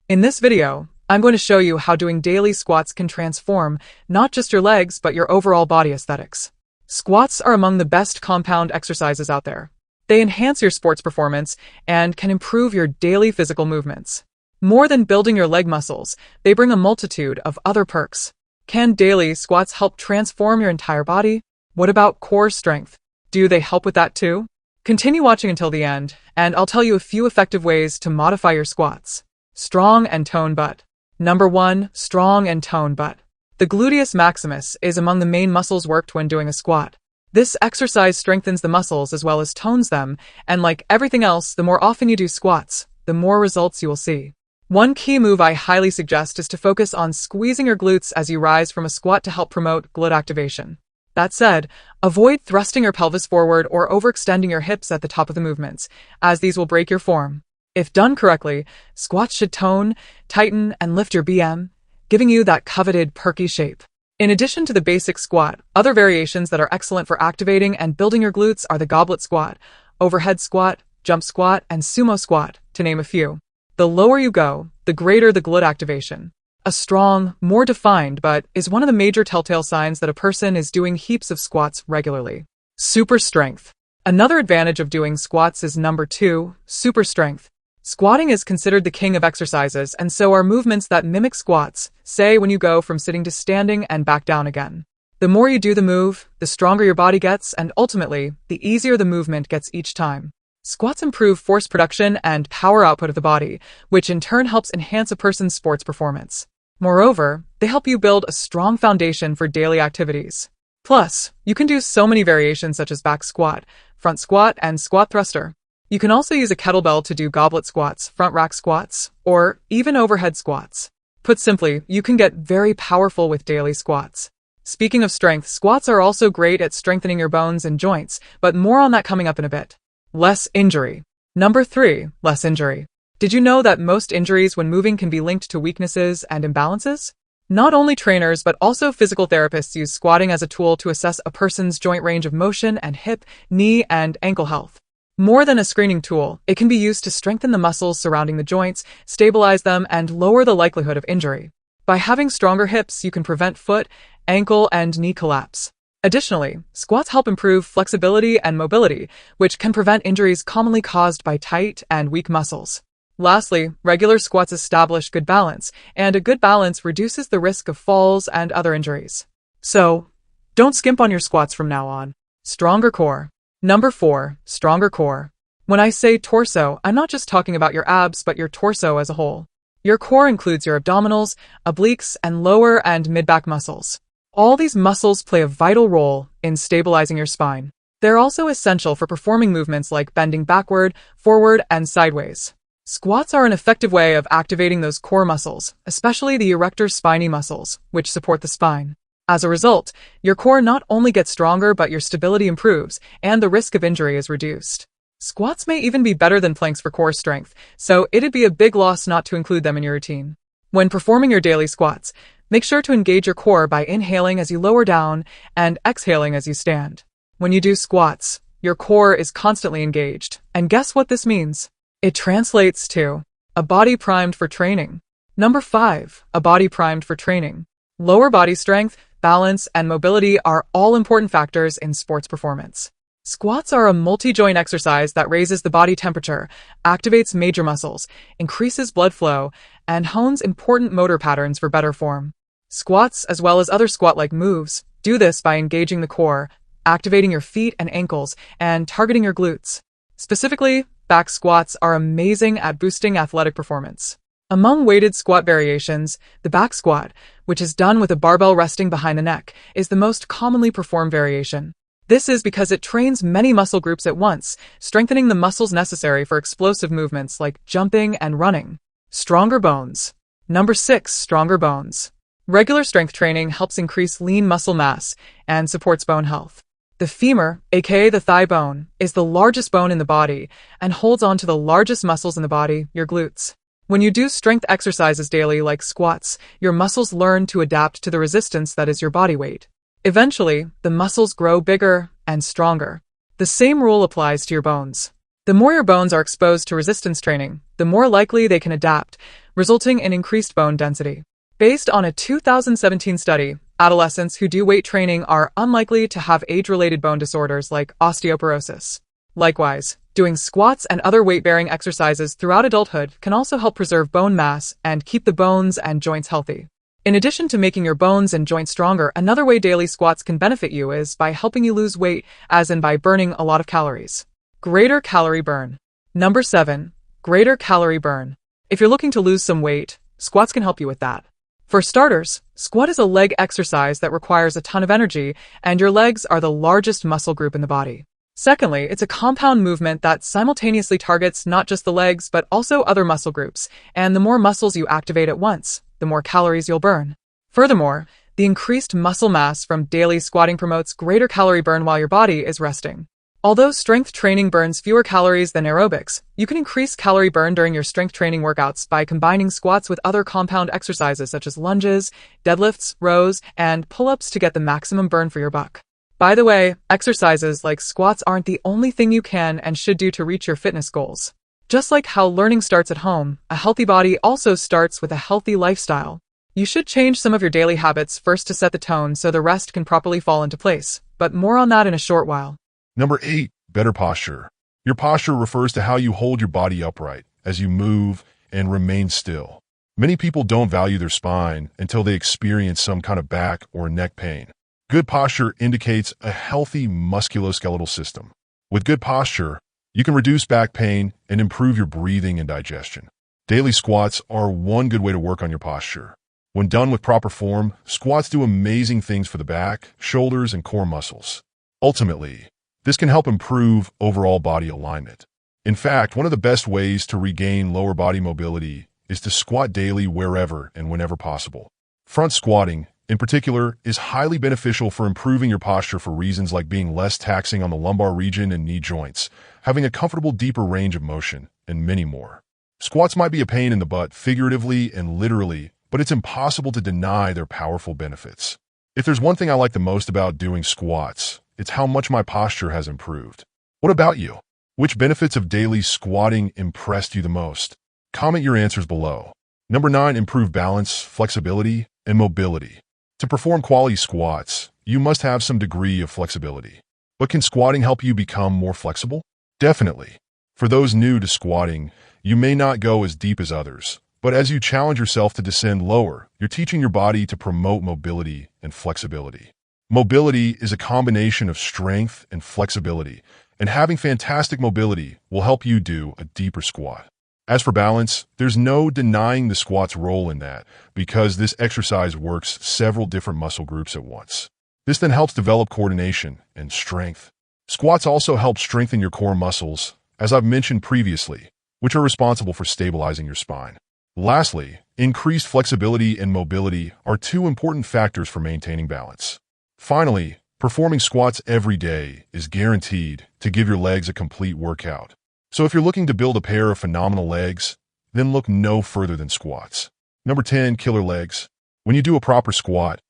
In this video, I'm going to show you how doing daily squats can transform not just your legs, but your overall body aesthetics. Squats are among the best compound exercises out there. They enhance your sports performance and can improve your daily physical movements. More than building your leg muscles, they bring a multitude of other perks. Can daily squats help transform your entire body? What about core strength? Do they help with that too? Continue watching until the end, and I'll tell you a few effective ways to modify your squats. Strong and tone butt. Number 1. Strong and tone butt. The gluteus maximus is among the main muscles worked when doing a squat. This exercise strengthens the muscles as well as tones them, and like everything else, the more often you do squats, the more results you will see. One key move I highly suggest is to focus on squeezing your glutes as you rise from a squat to help promote glute activation. That said, avoid thrusting your pelvis forward or overextending your hips at the top of the movements, as these will break your form. If done correctly, squats should tone, tighten, and lift your BM, giving you that coveted perky shape. In addition to the basic squat, other variations that are excellent for activating and building your glutes are the goblet squat, overhead squat, jump squat, and sumo squat, to name a few. The lower you go, the greater the glute activation. A strong, more defined, but is one of the major telltale signs that a person is doing heaps of squats regularly. Super strength. Another advantage of doing squats is number 2, super strength. Squatting is considered the king of exercises, and so are movements that mimic squats, say when you go from sitting to standing and back down again. The more you do the move, the stronger your body gets, and ultimately, the easier the movement gets each time. Squats improve force production and power output of the body, which in turn helps enhance a person's sports performance. Moreover, they help you build a strong foundation for daily activities. Plus, you can do so many variations such as back squat, front squat, and squat thruster. You can also use a kettlebell to do goblet squats, front rack squats, or even overhead squats. Put simply, you can get very powerful with daily squats. Speaking of strength, squats are also great at strengthening your bones and joints, but more on that coming up in a bit. Less injury. Number 3, less injury. Did you know that most injuries when moving can be linked to weaknesses and imbalances? Not only trainers but also physical therapists use squatting as a tool to assess a person's joint range of motion and hip, knee, and ankle health. More than a screening tool, it can be used to strengthen the muscles surrounding the joints, stabilize them, and lower the likelihood of injury. By having stronger hips, you can prevent foot, ankle, and knee collapse. Additionally, squats help improve flexibility and mobility, which can prevent injuries commonly caused by tight and weak muscles. Lastly, regular squats establish good balance, and a good balance reduces the risk of falls and other injuries. So, don't skimp on your squats from now on. Stronger core. Number 4, stronger core. When I say torso, I'm not just talking about your abs, but your torso as a whole. Your core includes your abdominals, obliques, and lower and mid-back muscles. All these muscles play a vital role in stabilizing your spine. They're also essential for performing movements like bending backward, forward, and sideways. Squats are an effective way of activating those core muscles, especially the erector spinae muscles, which support the spine. As a result, your core not only gets stronger, but your stability improves, and the risk of injury is reduced. Squats may even be better than planks for core strength, so it'd be a big loss not to include them in your routine. When performing your daily squats, make sure to engage your core by inhaling as you lower down and exhaling as you stand. When you do squats, your core is constantly engaged, and guess what this means? It translates to a body primed for training. Number 5, a body primed for training. Lower body strength, balance, and mobility are all important factors in sports performance. Squats are a multi-joint exercise that raises the body temperature, activates major muscles, increases blood flow, and hones important motor patterns for better form. Squats, as well as other squat-like moves, do this by engaging the core, activating your feet and ankles, and targeting your glutes. Specifically, back squats are amazing at boosting athletic performance. Among weighted squat variations, the back squat, which is done with a barbell resting behind the neck, is the most commonly performed variation. This is because it trains many muscle groups at once, strengthening the muscles necessary for explosive movements like jumping and running. Stronger bones. Number 6, stronger bones. Regular strength training helps increase lean muscle mass and supports bone health. The femur, aka the thigh bone, is the largest bone in the body and holds on to the largest muscles in the body, your glutes. When you do strength exercises daily like squats, your muscles learn to adapt to the resistance that is your body weight. Eventually, the muscles grow bigger and stronger. The same rule applies to your bones. The more your bones are exposed to resistance training, the more likely they can adapt, resulting in increased bone density. Based on a 2017 study, adolescents who do weight training are unlikely to have age-related bone disorders like osteoporosis. Likewise, doing squats and other weight-bearing exercises throughout adulthood can also help preserve bone mass and keep the bones and joints healthy. In addition to making your bones and joints stronger, another way daily squats can benefit you is by helping you lose weight, as in by burning a lot of calories. Greater calorie burn. Number 7. Greater calorie burn. If you're looking to lose some weight, squats can help you with that. For starters, squat is a leg exercise that requires a ton of energy, and your legs are the largest muscle group in the body. Secondly, it's a compound movement that simultaneously targets not just the legs but also other muscle groups, and the more muscles you activate at once, the more calories you'll burn. Furthermore, the increased muscle mass from daily squatting promotes greater calorie burn while your body is resting. Although strength training burns fewer calories than aerobics, you can increase calorie burn during your strength training workouts by combining squats with other compound exercises such as lunges, deadlifts, rows, and pull-ups to get the maximum burn for your buck. By the way, exercises like squats aren't the only thing you can and should do to reach your fitness goals. Just like how learning starts at home, a healthy body also starts with a healthy lifestyle. You should change some of your daily habits first to set the tone so the rest can properly fall into place, but more on that in a short while. Number 8. Better posture. Your posture refers to how you hold your body upright as you move and remain still. Many people don't value their spine until they experience some kind of back or neck pain. Good posture indicates a healthy musculoskeletal system. With good posture, you can reduce back pain and improve your breathing and digestion. Daily squats are one good way to work on your posture. When done with proper form, squats do amazing things for the back, shoulders, and core muscles. Ultimately, this can help improve overall body alignment. In fact, one of the best ways to regain lower body mobility is to squat daily wherever and whenever possible. Front squatting, in particular, is highly beneficial for improving your posture for reasons like being less taxing on the lumbar region and knee joints, having a comfortable deeper range of motion, and many more. Squats might be a pain in the butt figuratively and literally, but it's impossible to deny their powerful benefits. If there's one thing I like the most about doing squats, it's how much my posture has improved. What about you? Which benefits of daily squatting impressed you the most? Comment your answers below. Number 9. Improve balance, flexibility, and mobility. To perform quality squats, you must have some degree of flexibility. But can squatting help you become more flexible? Definitely. For those new to squatting, you may not go as deep as others, but as you challenge yourself to descend lower, you're teaching your body to promote mobility and flexibility. Mobility is a combination of strength and flexibility, and having fantastic mobility will help you do a deeper squat. As for balance, there's no denying the squat's role in that, because this exercise works several different muscle groups at once. This then helps develop coordination and strength. Squats also help strengthen your core muscles, as I've mentioned previously, which are responsible for stabilizing your spine. Lastly, increased flexibility and mobility are two important factors for maintaining balance. Finally, performing squats every day is guaranteed to give your legs a complete workout. So if you're looking to build a pair of phenomenal legs, then look no further than squats. Number 10. Killer legs. When you do a proper squat,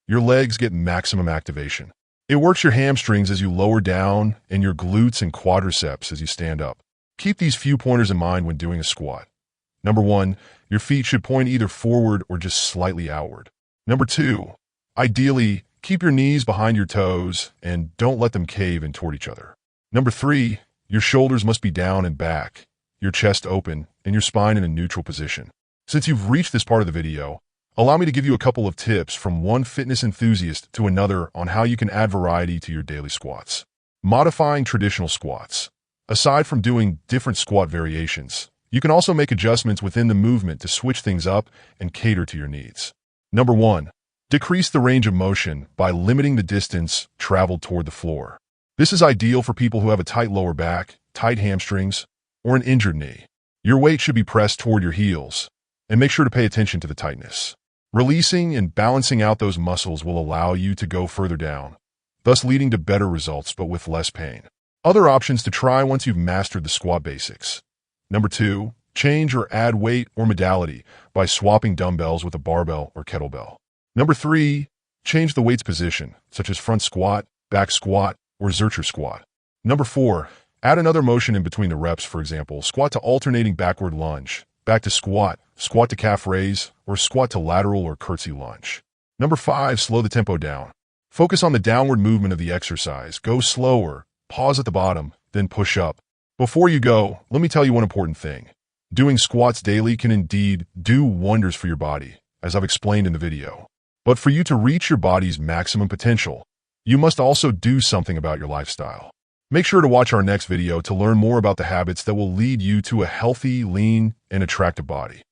your legs get maximum activation. It works your hamstrings as you lower down and your glutes and quadriceps as you stand up. Keep these few pointers in mind when doing a squat. Number 1. Your feet should point either forward or just slightly outward. Number 2. Ideally, keep your knees behind your toes and don't let them cave in toward each other. Number 3. Your shoulders must be down and back, your chest open, and your spine in a neutral position. Since you've reached this part of the video, allow me to give you a couple of tips from one fitness enthusiast to another on how you can add variety to your daily squats. Modifying traditional squats. Aside from doing different squat variations, you can also make adjustments within the movement to switch things up and cater to your needs. Number 1. Decrease the range of motion by limiting the distance traveled toward the floor. This is ideal for people who have a tight lower back, tight hamstrings, or an injured knee. Your weight should be pressed toward your heels, and make sure to pay attention to the tightness. Releasing and balancing out those muscles will allow you to go further down, thus leading to better results but with less pain. Other options to try once you've mastered the squat basics. Number 2. Change or add weight or modality by swapping dumbbells with a barbell or kettlebell. Number 3. Change the weight's position, such as front squat, back squat, or Zercher squat. Number 4. Add another motion in between the reps, for example, squat to alternating backward lunge, Back to squat, squat to calf raise, or squat to lateral or curtsy lunge. Number 5, slow the tempo down. Focus on the downward movement of the exercise. Go slower, pause at the bottom, then push up. Before you go, let me tell you one important thing. Doing squats daily can indeed do wonders for your body, as I've explained in the video. But for you to reach your body's maximum potential, you must also do something about your lifestyle. Make sure to watch our next video to learn more about the habits that will lead you to a healthy, lean, and attractive body.